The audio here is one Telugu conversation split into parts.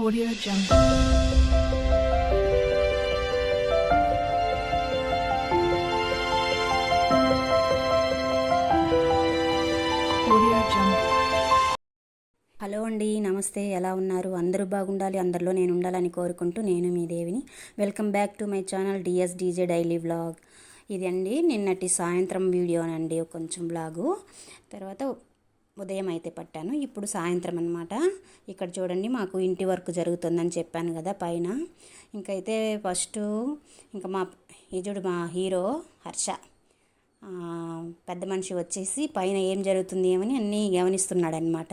Audio Jungle. Audio Jungle. Hello అండి, నమస్తే. ఎలా ఉన్నారు? అందరూ బాగుండాలి, అందరిలో నేను ఉండాలని కోరుకుంటూ నేను మీ దేవిని. Welcome back to my channel DSDJ daily vlog. ఇది అండి నిన్నటి సాయంత్రం వీడియోనండి, కొంచెం వ్లాగు. తర్వాత ఉదయం అయితే పట్టాను, ఇప్పుడు సాయంత్రం అనమాట. ఇక్కడ చూడండి, మాకు ఇంటి వర్క్ జరుగుతుందని చెప్పాను కదా పైన. ఇంకైతే ఫస్ట్ ఇంకా మా హీరో హర్ష పెద్ద మనిషి వచ్చేసి పైన ఏం జరుగుతుంది ఏమని అన్నీ గమనిస్తున్నాడు అనమాట.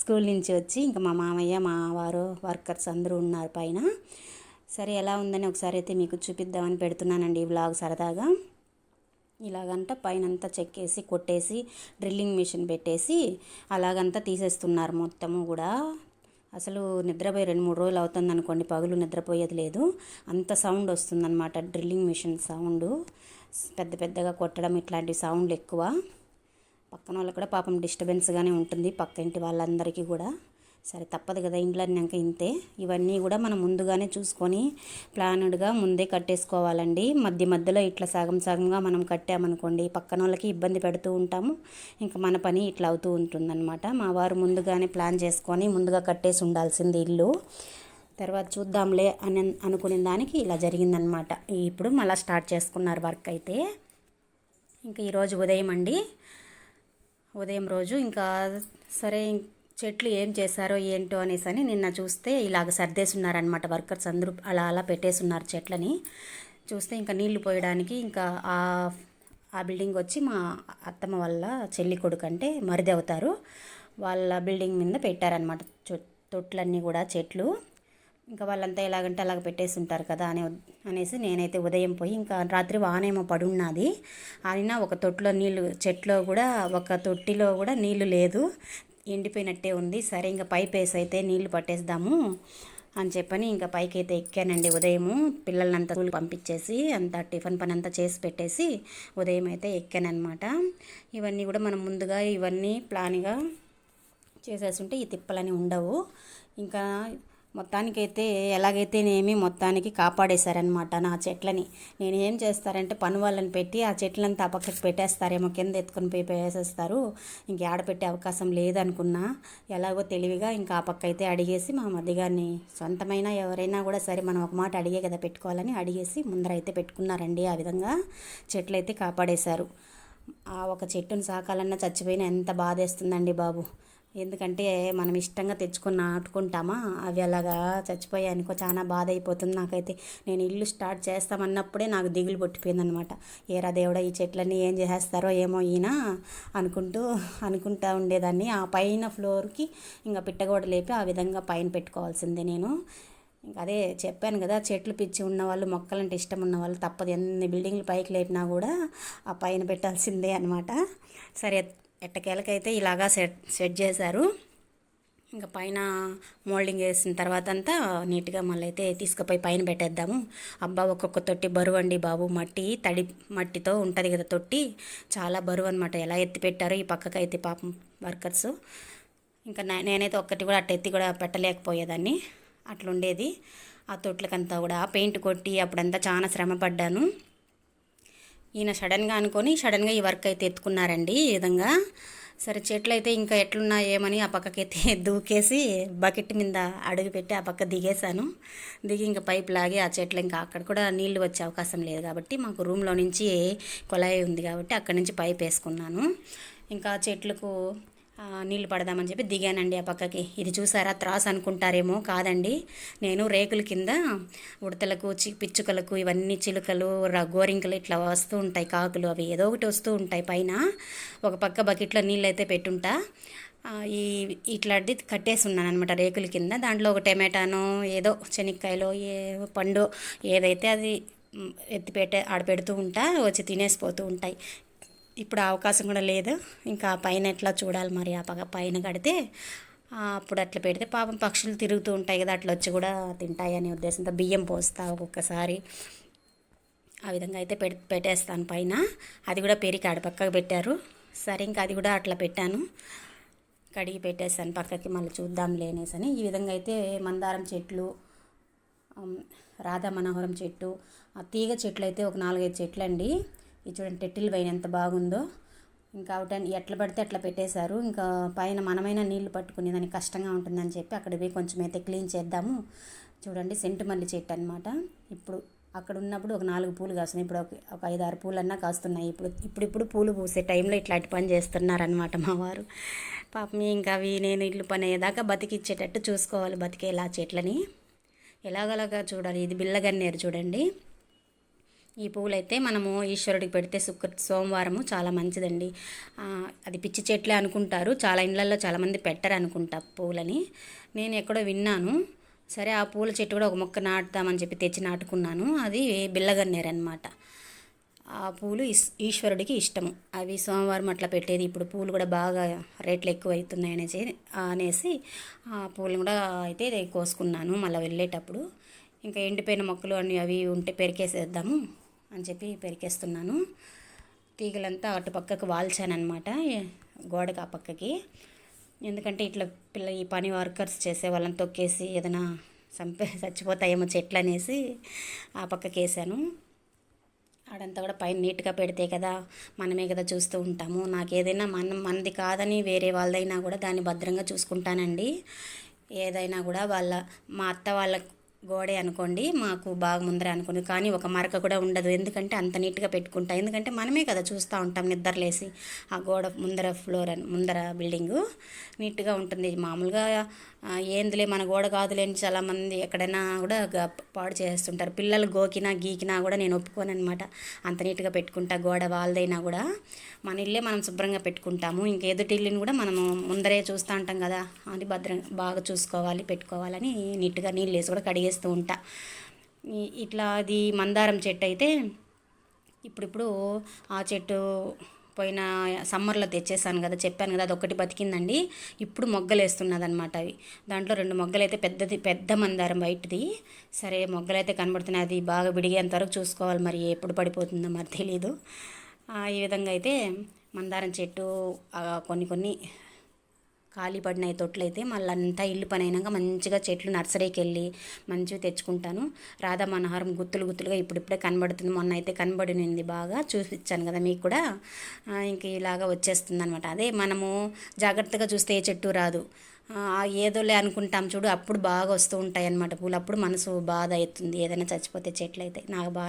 స్కూల్ నుంచి వచ్చి ఇంకా మా మామయ్య, మా వారు, వర్కర్స్ అందరూ ఉన్నారు పైన. సరే ఎలా ఉందని ఒకసారి అయితే మీకు చూపిద్దామని పెడుతున్నానండి ఈ వ్లాగ్ సరదాగా. ఇలాగంతా పైన అంతా చెక్కేసి కొట్టేసి డ్రిల్లింగ్ మిషన్ పెట్టేసి అలాగంతా తీసేస్తున్నారు మొత్తము కూడా. అసలు నిద్రపోయి 2-3 రోజులు అవుతుంది అనుకోండి, పగులు నిద్రపోయేది లేదు, అంత సౌండ్ వస్తుందన్నమాట. డ్రిల్లింగ్ మిషన్ సౌండ్ పెద్ద పెద్దగా కొట్టడం, ఇట్లాంటి సౌండ్లు ఎక్కువ. పక్కన వాళ్ళకి కూడా పాపం డిస్టర్బెన్స్గానే ఉంటుంది, పక్క ఇంటి వాళ్ళందరికీ కూడా. సరే తప్పదు కదా, ఇంట్లో అన్నాక ఇంతే. ఇవన్నీ కూడా మనం ముందుగానే చూసుకొని ప్లానెడ్గా ముందే కట్టేసుకోవాలండి. మధ్య మధ్యలో ఇట్లా సగం సగంగా మనం కట్టామనుకోండి, పక్కన వాళ్ళకి ఇబ్బంది పెడుతూ ఉంటాము, ఇంకా మన పని ఇట్లా అవుతూ ఉంటుందన్నమాట. మా వారు ముందుగానే ప్లాన్ చేసుకొని ముందుగా కట్టేసి ఉండాల్సింది ఇల్లు. తర్వాత చూద్దాంలే అని అనుకునే దానికి ఇలా జరిగిందనమాట. ఇప్పుడు మళ్ళీ స్టార్ట్ చేసుకున్నారు వర్క్ అయితే. ఇంకా ఈరోజు ఉదయం అండి, ఉదయం రోజు ఇంకా సరే చెట్లు ఏం చేశారో ఏంటో అనేసి అని నిన్న చూస్తే ఇలాగ సర్దేసి ఉన్నారనమాట. వర్కర్స్ అందరూ అలా అలా పెట్టేసి ఉన్నారు చెట్లని. చూస్తే ఇంకా నీళ్లు పోయడానికి ఇంకా ఆ బిల్డింగ్ వచ్చి మా అత్తమ్మ వాళ్ళ చెల్లి కొడుకు అంటే మరిది అవుతారు, వాళ్ళ బిల్డింగ్ మీద పెట్టారనమాట తొట్లన్నీ కూడా చెట్లు. ఇంకా వాళ్ళంతా ఎలాగంటే అలాగ పెట్టేసి ఉంటారు కదా అనేసి నేనైతే ఉదయం పోయి, ఇంకా రాత్రి వానేమో పడున్నది అయినా ఒక తొట్టులో నీళ్ళు, చెట్లో కూడా ఒక తొట్టిలో కూడా నీళ్లు లేదు, ఎండిపోయినట్టే ఉంది. సరే ఇంకా పైప్ వేసి అయితే నీళ్లు పట్టేద్దాము అని చెప్పని ఇంకా పైకి అయితే ఎక్కానండి ఉదయము. పిల్లలంతా స్కూల్కి పంపించేసి అంతా టిఫిన్ పని అంతా చేసి పెట్టేసి ఉదయం అయితే ఎక్కానమాట. ఇవన్నీ కూడా మనం ముందుగా ఇవన్నీ ప్లాన్గా చేసేస్తుంటే ఈ తిప్పలని ఉండవు. ఇంకా మొత్తానికైతే ఎలాగైతేనేమి మొత్తానికి కాపాడేశారనమాట నా చెట్లని. నేను ఏం చేస్తారంటే పని వాళ్ళని పెట్టి ఆ చెట్లంతా ఆ పక్కకి పెట్టేస్తారేమో, కింద ఎత్తుకొని పోయి వేసేస్తారు, ఇంక ఆడపెట్టే అవకాశం లేదనుకున్నా. ఎలాగో తెలివిగా ఇంకా ఆ పక్క అయితే అడిగేసి మా మధ్యగారిని, సొంతమైన ఎవరైనా కూడా సరే మనం ఒక మాట అడిగే కదా పెట్టుకోవాలని అడిగేసి ముందర అయితే పెట్టుకున్నారండి. ఆ విధంగా చెట్లు అయితే కాపాడేశారు. ఆ ఒక చెట్టును సాకాలన్నా చచ్చిపోయినా ఎంత బాధేస్తుందండి బాబు. ఎందుకంటే మనం ఇష్టంగా తెచ్చుకొని నాటుకుంటామా, అవి అలాగా చచ్చిపోయానుకో చాలా బాధ అయిపోతుంది నాకైతే. నేను ఇల్లు స్టార్ట్ చేస్తామన్నప్పుడే నాకు దిగులు పట్టిపోయిందనమాట. ఏరా దేవుడా, ఈ చెట్లన్నీ ఏం చేసేస్తారో ఏమో ఈయన అనుకుంటా ఉండేదాన్ని. ఆ పైన ఫ్లోర్కి ఇంకా పిట్టగోడ లేపి ఆ విధంగా పైన పెట్టుకోవాల్సిందే నేను. ఇంకా అదే చెప్పాను కదా, చెట్లు పిచ్చి ఉన్నవాళ్ళు, మొక్కలంటే ఇష్టం ఉన్నవాళ్ళు తప్పదు, ఎన్ని బిల్డింగ్లు పైకి లేపినా కూడా ఆ పైన పెట్టాల్సిందే అనమాట. సరే ఎట్టకేలకైతే ఇలాగా సెట్ చేశారు. ఇంకా పైన మోల్డింగ్ వేసిన తర్వాత అంతా నీట్గా మళ్ళీ అయితే తీసుకుపోయి పైన పెట్టేద్దాము. అబ్బా ఒక్కొక్క తొట్టి బరువు అండి బాబు, తడి మట్టితో ఉంటుంది కదా తొట్టి, చాలా బరువు అనమాట. ఎలా ఎత్తి పెట్టారో ఈ పక్కకైతే పాపం వర్కర్స్. ఇంకా నేనైతే ఒక్కటి కూడా అట్ట ఎత్తి కూడా పెట్టలేకపోయేదాన్ని, అట్లుండేది. ఆ తొట్లకంతా కూడా పెయింట్ కొట్టి అప్పుడంతా చాలా శ్రమ పడ్డాను. ఈయన సడన్గా అనుకొని సడన్గా ఈ వర్క్ అయితే ఎత్తుకున్నారండి ఈ విధంగా. సరే చెట్లు అయితే ఇంకా ఎట్లున్నాయేమని ఆ పక్కకైతే దూకేసి బకెట్ మీద అడుగు పెట్టి ఆ పక్క దిగేశాను. దిగి ఇంకా పైప్ లాగి ఆ చెట్లు, ఇంకా అక్కడ కూడా నీళ్లు వచ్చే అవకాశం లేదు కాబట్టి మాకు రూమ్లో నుంచి కుళాయి ఉంది కాబట్టి అక్కడి నుంచి పైప్ వేసుకున్నాను. ఇంకా చెట్లకు నీళ్ళు పడదామని చెప్పి దిగానండి ఆ పక్కకి. ఇది చూసారా త్రాస్ అనుకుంటారేమో, కాదండి, నేను రేకుల కింద ఉడతలకు, పిచ్చుకలకు, ఇవన్నీ చిలుకలు, గోరింకలు ఇట్లా వస్తూ ఉంటాయి, కాకులు, అవి ఏదో ఒకటి వస్తూ ఉంటాయి పైన. ఒక పక్క బకెట్లో నీళ్ళు అయితే పెట్టుంటా, ఇట్లాంటిది కట్టేసి ఉన్నాను అనమాట రేకుల కింద. దాంట్లో ఒక టమాటానో ఏదో శనక్కాయలో పండు ఏదైతే అది ఆడ పెడుతూ ఉంటా, వచ్చి తినేసిపోతూ ఉంటాయి. ఇప్పుడు అవకాశం కూడా లేదు, ఇంకా పైన ఎట్లా చూడాలి మరి. ఆ పైన కడితే అప్పుడు అట్లా పెడితే పాపం పక్షులు తిరుగుతూ ఉంటాయి కదా, అట్లా వచ్చి కూడా తింటాయి అనే ఉద్దేశంతో బియ్యం పోస్తా ఒక్కొక్కసారి. ఆ విధంగా అయితే పెట్టేస్తాను పైన. అది కూడా పెరికి ఆడపక్కకు పెట్టారు. సరే ఇంకా అది కూడా అట్లా పెట్టాను. కడిగి పెట్టేసాను పక్కకి, మళ్ళీ చూద్దాం లేనేసని. ఈ విధంగా అయితే మందారం చెట్లు, రాధా మనోహరం చెట్టు, ఆ తీగ చెట్లు అయితే ఒక 4-5 చెట్లు అండి. ఇది చూడండి టెట్టిల్ పైన ఎంత బాగుందో. ఇంకా అవటాన్ని ఎట్లా పడితే అట్లా పెట్టేశారు. ఇంకా పైన మనమైనా నీళ్లు పట్టుకునే దానికి కష్టంగా ఉంటుందని చెప్పి అక్కడ పోయి కొంచెం అయితే క్లీన్ చేద్దాము. చూడండి సెంటు మల్లి చెట్టు అనమాట. ఇప్పుడు అక్కడ ఉన్నప్పుడు ఒక 4 పూలు కాస్తున్నాయి, ఇప్పుడు ఒక 5-6 పూలన్నా కాస్తున్నాయి. ఇప్పుడు పూలు పూసే టైంలో ఇట్లాంటి పని చేస్తున్నారనమాట మా వారు. పాపం ఇంకా అవి నేను ఇల్లు పని అయ్యేదాకా బతికిచ్చేటట్టు చూసుకోవాలి, బతికేలా చెట్లని ఎలాగలాగా చూడాలి. ఇది బిల్లగన్నేరు చూడండి. ఈ పువ్వులైతే మనము ఈశ్వరుడికి పెడితే సోమవారము చాలా మంచిదండి. అది పిచ్చి చెట్లే అనుకుంటారు, చాలా ఇళ్ళల్లో చాలామంది పెట్టరు అనుకుంటా పువ్వులని. నేను ఎక్కడో విన్నాను. సరే ఆ పూల చెట్టు కూడా ఒక మొక్క నాటుదామని చెప్పి తెచ్చి నాటుకున్నాను. అది బిల్లగన్నేరు అనమాట. ఆ పూలు ఈశ్వరుడికి ఇష్టము. అవి సోమవారం అట్లా పెట్టేది. ఇప్పుడు పూలు కూడా బాగా రేట్లు ఎక్కువ అవుతున్నాయి అనేసి ఆ పూలను కూడా అయితే కోసుకున్నాను. మళ్ళీ వెళ్ళేటప్పుడు ఇంకా ఎండిపోయిన మొక్కలు అవి ఉంటే పెరికేసేద్దాము అని చెప్పి పెరికేస్తున్నాను. తీగలంతా అటు పక్కకు వాల్చానమాట, గోడకు ఆ పక్కకి. ఎందుకంటే ఇట్లా ఈ పని వర్కర్స్ చేసే వాళ్ళని తొక్కేసి ఏదైనా చచ్చిపోతాయేమో చెట్లు అనేసి ఆ పక్కకి వేసాను. ఆడంతా కూడా పైన నీట్గా పెడితే కదా మనమే కదా చూస్తూ ఉంటాము. నాకు ఏదైనా మనది కాదని వేరే వాళ్ళదైనా కూడా దాన్ని భద్రంగా చూసుకుంటానండి. ఏదైనా కూడా మా అత్త వాళ్ళ గోడే అనుకోండి, మాకు బాగా ముందర అనుకోండి, కానీ ఒక మరక కూడా ఉండదు. ఎందుకంటే అంత నీట్గా పెట్టుకుంటా. ఎందుకంటే మనమే కదా చూస్తూ ఉంటాం నిద్రలేసి. ఆ గోడ ముందర బిల్డింగు నీట్గా ఉంటుంది. మామూలుగా ఏందిలే మన గోడ కాదులే అని చాలామంది ఎక్కడైనా కూడా పాడు చేస్తుంటారు. పిల్లలు గీకినా కూడా నేను ఒప్పుకోను అనమాట. అంత నీట్గా పెట్టుకుంటా. గోడ వాళ్ళదైనా కూడా మన ఇల్లే మనం శుభ్రంగా పెట్టుకుంటాము. ఇంక ఎదుటి ఇల్లుని కూడా మనము ముందరే చూస్తూ ఉంటాం కదా, అది బాగా చూసుకోవాలి, పెట్టుకోవాలని నీట్గా నీళ్ళు వేసి కూడా కడిగేస్తూ ఉంటా. ఇట్లా అది మందారం చెట్టు అయితే ఇప్పుడు ఆ చెట్టు పోయిన సమ్మర్లో తెచ్చేసాను కదా, చెప్పాను కదా, అది ఒక్కటి బతికిందండి. ఇప్పుడు మొగ్గలు వేస్తున్నది అనమాట. అవి దాంట్లో 2 మొగ్గలు అయితే పెద్ద మందారం వైట్ది. సరే మొగ్గలైతే కనబడుతున్నాయి, అది బాగా విడిగేంత వరకు చూసుకోవాలి. మరి ఎప్పుడు పడిపోతుందో మరి తెలీదు. ఈ విధంగా అయితే మందారం చెట్టు కొన్ని ఖాళీ పడినాయి తొట్లయితే. మళ్ళీ అంతా ఇల్లు పని అయినాక మంచిగా చెట్లు నర్సరీకి వెళ్ళి మంచిగా తెచ్చుకుంటాను. రాధా మనోహరం గుత్తులుగా ఇప్పుడిప్పుడే కనబడుతుంది. మొన్న అయితే కనబడినింది, బాగా చూపించాను కదా మీకు కూడా. ఇంక ఇలాగా వచ్చేస్తుంది అనమాట. అదే మనము జాగ్రత్తగా చూస్తే ఏ చెట్టు రాదు, ఏదోలే అనుకుంటాం చూడు, అప్పుడు బాగా వస్తూ ఉంటాయి అన్నమాట పూలు. అప్పుడు మనసు బాధ అవుతుంది ఏదైనా చచ్చిపోతే చెట్లు అయితే.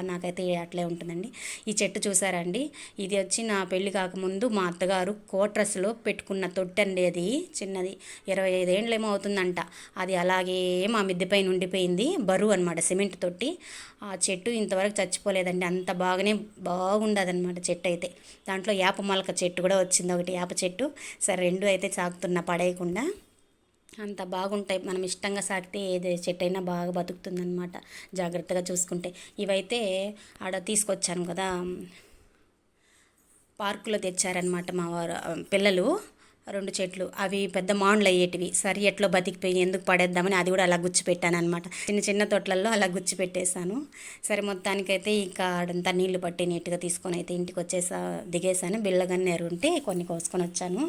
నాకైతే అట్లే ఉంటుందండి. ఈ చెట్టు చూసారండి, ఇది వచ్చి నా పెళ్ళి కాకముందు మా అత్తగారు కోట్రస్లో పెట్టుకున్న తొట్టి అండి. అది చిన్నది 25 ఏండ్లేమో అవుతుందంట. అది అలాగే మా మిద్దె పైన ఉండిపోయింది, బరువు అనమాట, సిమెంట్ తొట్టి. ఆ చెట్టు ఇంతవరకు చచ్చిపోలేదండి. అంత బాగుండదన్నమాట చెట్టు అయితే. దాంట్లో యాప మొలక చెట్టు కూడా వచ్చింది, ఒకటి యాప చెట్టు. సరే 2 అయితే సాగుతున్నా పడేయకుండా. అంత బాగుంటాయి. మనం ఇష్టంగా సాకితే ఏది చెట్టు అయినా బాగా బతుకుతుందన్నమాట, జాగ్రత్తగా చూసుకుంటే. ఇవైతే ఆడ తీసుకొచ్చాను కదా, పార్కులో తెచ్చారనమాట మా వారు పిల్లలు. 2 చెట్లు అవి పెద్ద మాండ్లు అయ్యేటివి. సరే ఎట్లో బతికిపోయి ఎందుకు పడేద్దామని అది కూడా అలా గుచ్చిపెట్టాను అనమాట. చిన్న తొట్లల్లో అలా గుచ్చిపెట్టేశాను. సరే మొత్తానికైతే ఇంకా ఆడంతా నీళ్లు పట్టి నీట్గా తీసుకొని అయితే ఇంటికి దిగేశాను. బిల్లగన్నేరు ఉంటే కొన్ని కోసుకొని వచ్చాను.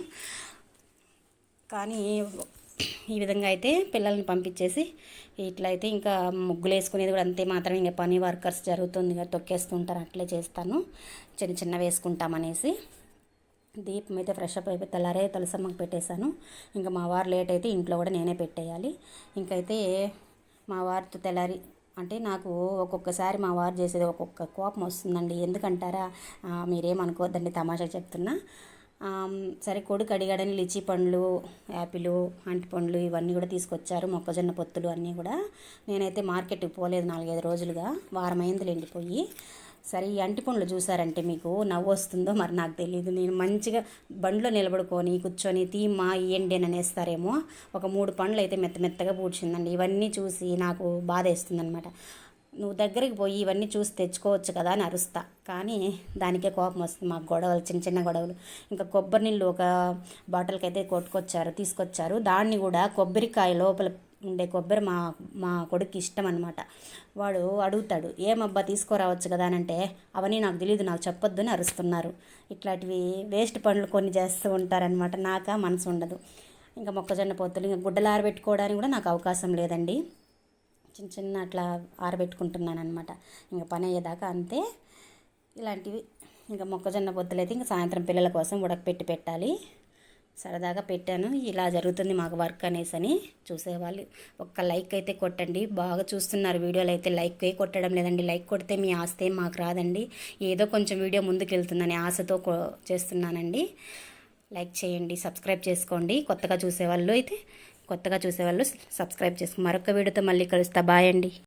కానీ ఈ విధంగా అయితే పిల్లల్ని పంపించేసి ఇట్లా అయితే ఇంకా ముగ్గులు వేసుకునేది కూడా అంతే మాత్రం. ఇంకా పని వర్కర్స్ జరుగుతుంది కదా, తొక్కేస్తుంటారు, అట్లే చేస్తాను. చిన్న వేసుకుంటామనేసి దీపం అయితే ఫ్రెష్ అప్ అయిపోయి తెల్లారే తులసమ్మకి పెట్టేశాను. ఇంకా మా వారు లేట్ అయితే ఇంట్లో కూడా నేనే పెట్టేయాలి. ఇంకైతే మా వారితో తెల్లారి అంటే నాకు ఒక్కొక్కసారి మా వారు చేసేది ఒక్కొక్క కోపం వస్తుందండి. ఎందుకంటారా, మీరేమనుకోవద్దండి, తమాషా చెప్తున్నా. సరే కొడుకు అడిగాడని లిచీ పండ్లు, యాపిల్, అంటి పండ్లు ఇవన్నీ కూడా తీసుకొచ్చారు, మొక్కజొన్న పొత్తులు అన్నీ కూడా. నేనైతే మార్కెట్కి పోలేదు 4-5 రోజులుగా, వారం అయింది వెళ్ళిపోయి. సరే ఈ అంటి పండ్లు చూసారంటే మీకు నవ్వు వస్తుందో మరి నాకు తెలియదు. నేను మంచిగా బండ్లో నిలబడుకొని కూర్చొని తీమ్మా ఇయ్యండి అని అనేస్తారేమో. ఒక 3 పండ్లు అయితే మెత్తగా పూడ్చిందండి. ఇవన్నీ చూసి నాకు బాధ వేస్తుందనమాట. నువ్వు దగ్గరికి పోయి ఇవన్నీ చూసి తెచ్చుకోవచ్చు కదా అని అరుస్తా, కానీ దానికే కోపం వస్తుంది. మాకు గొడవలు, చిన్న గొడవలు. ఇంకా కొబ్బరి నీళ్ళు ఒక బాటిల్కి అయితే తీసుకొచ్చారు. దాన్ని కూడా కొబ్బరికాయ లోపల ఉండే కొబ్బరి మా కొడుకు ఇష్టం అనమాట. వాడు అడుగుతాడు, ఏమబ్బా తీసుకురావచ్చు కదా అని అంటే, అవన్నీ నాకు తెలియదు, నాకు చెప్పొద్దు అని అరుస్తున్నారు. ఇట్లాంటివి వేస్ట్ పనులు కొన్ని చేస్తూ ఉంటారనమాట. మనసు ఉండదు. ఇంకా మొక్కజొన్న పొత్తులు ఇంకా గుడ్డలు ఆరబెట్టుకోవడానికి కూడా నాకు అవకాశం లేదండి. చిన్న చిన్న అట్లా ఆరబెట్టుకుంటున్నాను అనమాట. ఇంకా పని అయ్యేదాకా అంతే. ఇలాంటివి ఇంకా మొక్కజొన్న పొత్తులు అయితే ఇంకా సాయంత్రం పిల్లల కోసం ఉడకపెట్టి పెట్టాలి. సరదాగా పెట్టాను, ఇలా జరుగుతుంది మాకు వర్క్ అనేసి. చూసేవాళ్ళు ఒక్క లైక్ అయితే కొట్టండి. బాగా చూస్తున్నారు వీడియోలు అయితే లైక్ కొట్టడం లేదండి. లైక్ కొడితే మీ ఆస్తే మాకు రాదండి. ఏదో కొంచెం వీడియో ముందుకు వెళ్తుందని ఆశతో చేస్తున్నానండి. లైక్ చేయండి, సబ్స్క్రైబ్ చేసుకోండి. కొత్తగా చూసేవాళ్ళు సబ్స్క్రైబ్ చేసుకోండి. మరొక వీడియోతో మళ్ళీ కలుస్తా. బాయ్ అండి.